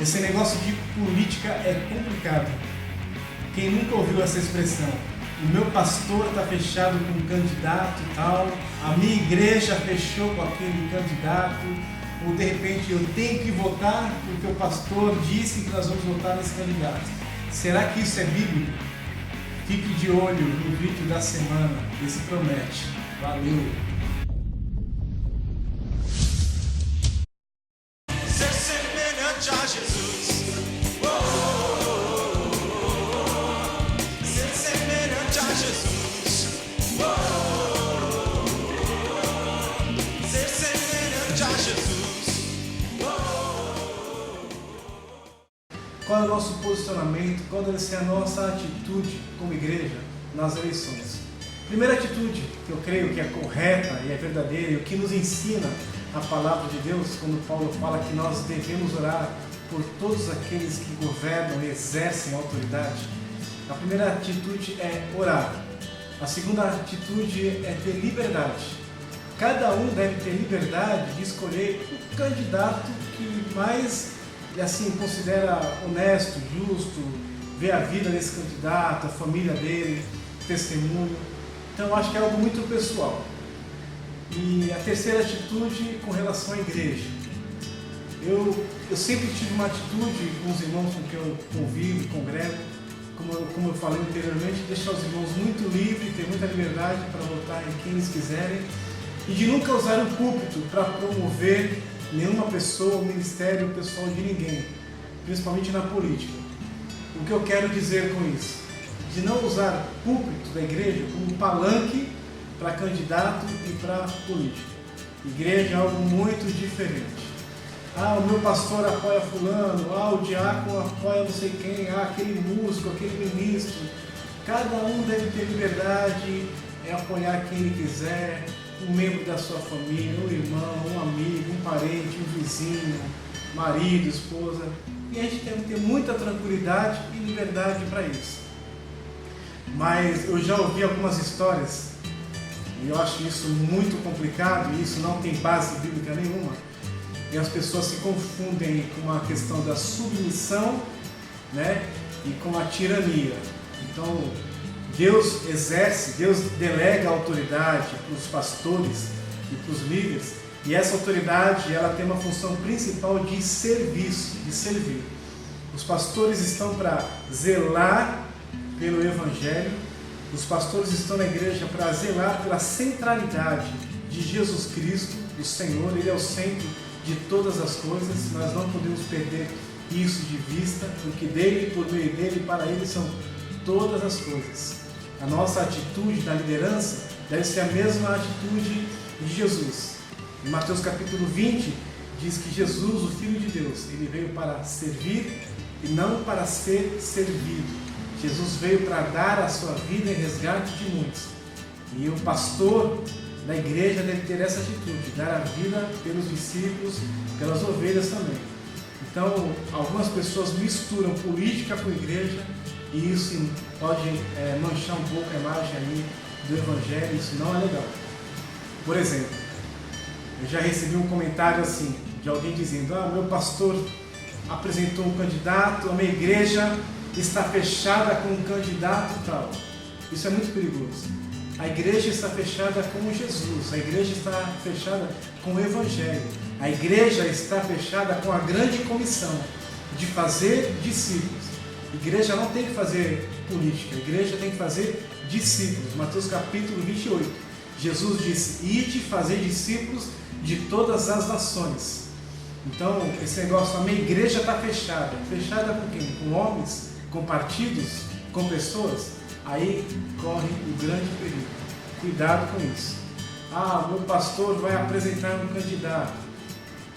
Esse negócio de política é complicado. Quem nunca ouviu essa expressão? O meu pastor está fechado com um candidato e tal, a minha igreja fechou com aquele candidato, ou de repente eu tenho que votar porque o pastor disse que nós vamos votar nesse candidato. Será que isso é bíblico? Fique de olho no vídeo da semana, esse promete. Valeu! Ser semelhante a Jesus. Ser semelhante a Jesus. Ser semelhante a Jesus. Qual é o nosso posicionamento? Qual deve ser a nossa atitude como igreja nas eleições? Primeira atitude que eu creio que é correta e é verdadeira e o que nos ensina a palavra de Deus, quando Paulo fala que nós devemos orar por todos aqueles que governam e exercem autoridade. A primeira atitude é orar. A segunda atitude é ter liberdade. Cada um deve ter liberdade de escolher o candidato que mais considera honesto, justo, vê a vida desse candidato, a família dele, o testemunho. Então eu acho que é algo muito pessoal. E a terceira atitude com relação à igreja. Eu sempre tive uma atitude com os irmãos com quem eu convivo, congrego, como eu falei anteriormente, deixar os irmãos muito livres, ter muita liberdade para votar em quem eles quiserem e de nunca usar o púlpito para promover nenhuma pessoa, o ministério pessoal de ninguém, principalmente na política. O que eu quero dizer com isso? De não usar o púlpito da igreja como palanque para candidato e para política. Igreja é algo muito diferente. O meu pastor apoia fulano, o diácono apoia não sei quem, aquele músico, aquele ministro. Cada um deve ter liberdade em apoiar quem ele quiser, um membro da sua família, um irmão, um amigo, um parente, um vizinho, marido, esposa. E a gente tem que ter muita tranquilidade e liberdade para isso. Mas eu já ouvi algumas histórias, e eu acho isso muito complicado, e isso não tem base bíblica nenhuma, e as pessoas se confundem com a questão da submissão, né, e com a tirania. Então, Deus delega a autoridade para os pastores e para os líderes, e essa autoridade ela tem uma função principal de serviço, de servir. Os pastores estão para zelar pelo Evangelho, os pastores estão na igreja para zelar pela centralidade de Jesus Cristo, do Senhor. Ele é o centro de todas as coisas, nós não podemos perder isso de vista, porque dele, por meio dele, para ele são todas as coisas. A nossa atitude da liderança deve ser a mesma atitude de Jesus. Em Mateus capítulo 20, diz que Jesus, o Filho de Deus, ele veio para servir e não para ser servido. Jesus veio para dar a sua vida em resgate de muitos. E o pastor da igreja deve ter essa atitude, dar a vida pelos discípulos, pelas ovelhas também. Então, algumas pessoas misturam política com igreja e isso pode manchar um pouco a imagem aí do Evangelho, isso não é legal. Por exemplo, eu já recebi um comentário assim, de alguém dizendo: meu pastor apresentou um candidato, a minha igreja está fechada com um candidato tal. Isso é muito perigoso. A igreja está fechada com Jesus, a igreja está fechada com o Evangelho, a igreja está fechada com a grande comissão de fazer discípulos. A igreja não tem que fazer política, a igreja tem que fazer discípulos. Mateus capítulo 28, Jesus disse: ide fazer discípulos de todas as nações. Então, esse negócio, a minha igreja está fechada. Fechada com quem? Com homens? Com partidos? Com pessoas? Aí corre o grande perigo. Cuidado com isso. O meu pastor vai apresentar um candidato.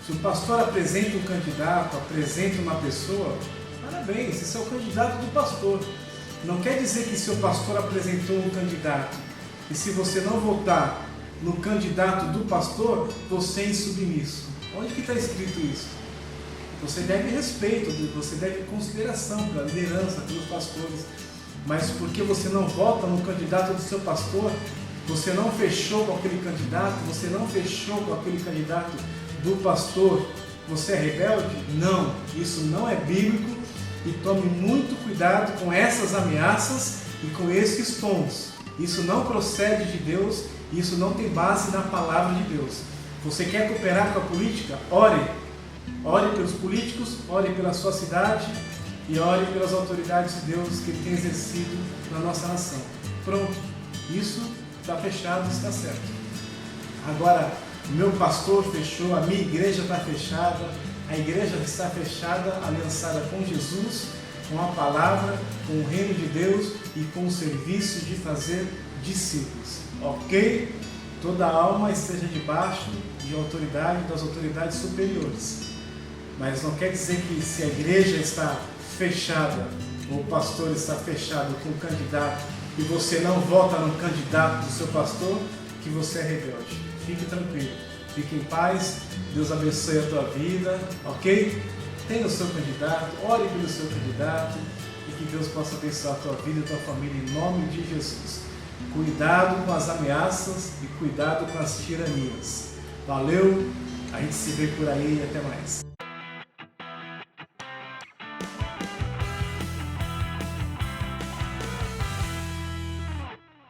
Se o pastor apresenta um candidato, apresenta uma pessoa, parabéns, esse é o candidato do pastor. Não quer dizer que seu pastor apresentou um candidato e se você não votar no candidato do pastor, você é insubmisso. Onde que está escrito isso? Você deve respeito, você deve consideração pela liderança, pelos pastores. Mas porque você não vota no candidato do seu pastor, você não fechou com aquele candidato, você não fechou com aquele candidato do pastor, você é rebelde? Não, isso não é bíblico e tome muito cuidado com essas ameaças e com esses tons. Isso não procede de Deus, isso não tem base na palavra de Deus. Você quer cooperar com a política? Ore. Ore pelos políticos, ore pela sua cidade e ore pelas autoridades de Deus que Ele tem exercido na nossa nação. Pronto, isso está fechado, está certo. Agora, o meu pastor fechou, a minha igreja está fechada, a igreja está fechada, aliançada com Jesus, com a palavra, com o reino de Deus e com o serviço de fazer discípulos. Ok? Toda alma esteja debaixo de autoridade das autoridades superiores. Mas não quer dizer que se a igreja está fechada, ou o pastor está fechado com o candidato, e você não vota no candidato do seu pastor, que você é rebelde. Fique tranquilo, fique em paz, Deus abençoe a tua vida, ok? Tenha o seu candidato, ore pelo seu candidato e que Deus possa abençoar a tua vida e a tua família em nome de Jesus. Cuidado com as ameaças e cuidado com as tiranias. Valeu, a gente se vê por aí e até mais.